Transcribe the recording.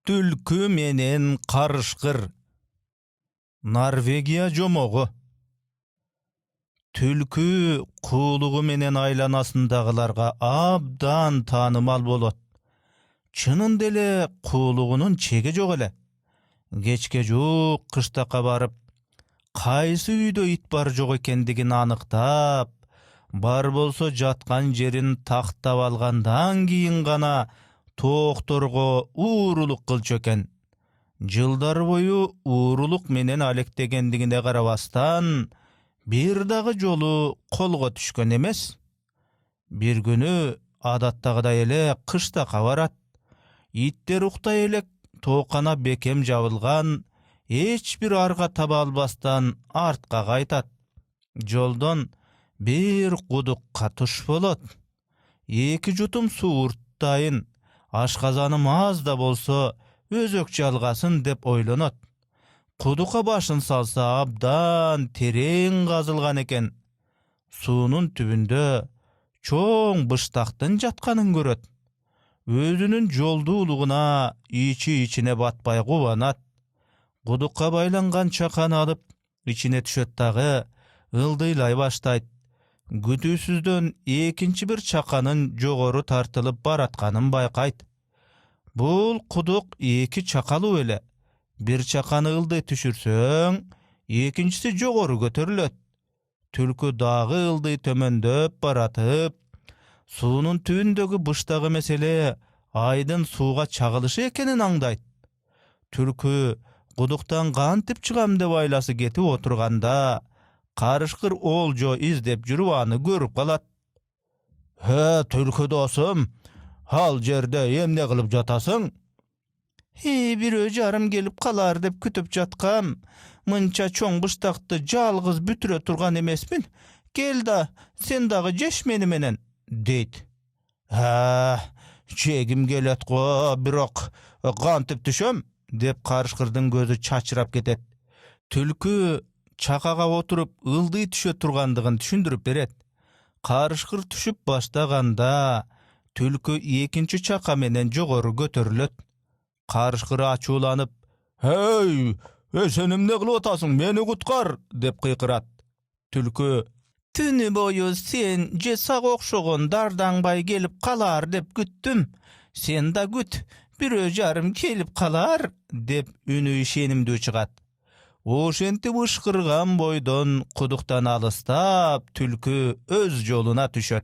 Түлкү менен карышкыр. Норвегия жомогу. Түлкү куулугу менен айланасындагыларга абдан таанымал болот. Чынында эле куулугунун чеги жок эле. Кечке жуук кыштакка барып, кайсы үйдө ит бар жок экендигин аныктап, бар болсо жаткан жерин тактап алгандан кийин гана тоокторго уурулук кылчу экен. Жылдар бою уурулук менен алектегендигине карабастан, бир дагы жолу колго түшкөн эмес. Бир күнү адаттагыдай эле кыштакка барат. Иттер уктай элек тоокана бекем жабылган, эч бир арга таба албастан артка кайтат. Жолдон бир кудукка туш болот. Эки жутум суу урттайын, ашказаным аз да болсо өзөк жалгасын деп ойлонот. Кудукка башын салса абдан терең казылган экен. Суунун түбүндө чоң быштактын жатканын көрөт. Өзүнүн жолдуулугуна ичине батпай кубанат. Кудукка байланган чаканы алып, ичине түшөт дагы ылдыйлай баштайт. Күтүүсүздөн экинчи бир чаканын жогору тартылып баратканын байкайт. Бул кудук эки чакалуу эле. Бир чаканы ылдый түшүрсөң, экинчиси жогору көтөрүлөт. Түлкү дагы ылдый төмөндөп баратып, суунун түбүндөгү быштагы меселе айдын сууга чагылышы экенин аңдайт. Түлкү кудуктан кантип чыгам деп айласы кетип отурганда, карышкыр олжо издеп жүрүп аны көрүп калат. Түлкү досум, ал жерде эмне кылып жатасың? Бирөө жарым келип калар деп күтүп жаткам. Мынча чоң быштакты жалгыз бүтүрө турган эмесмин. Кел да, сен дагы жеш мени менен, дейт. Жегим келет го, бирок кантип түшөм? Деп карышкырдын көзү чачырап кетет. Түлкү чакага отуруп ылдый түшө тургандыгын түшүндүрүп берет. Карышкыр түшүп баштаганда, түлкү экинчи чака менен жогору көтөрүлөт. Карышкыр ачууланып, сен эмне кылып атасың, мени куткар, деп кыйкырат. Түлкү, түнү бою сен же сага окшогон дардаңбай келип калар деп күттүм. Сен да күт, бирөө жарым келип калар, деп үнү ишенимдүү чыгат. Ошентип ышкырган бойдон кудуктан алыстап, түлкү өз жолуна түшөт.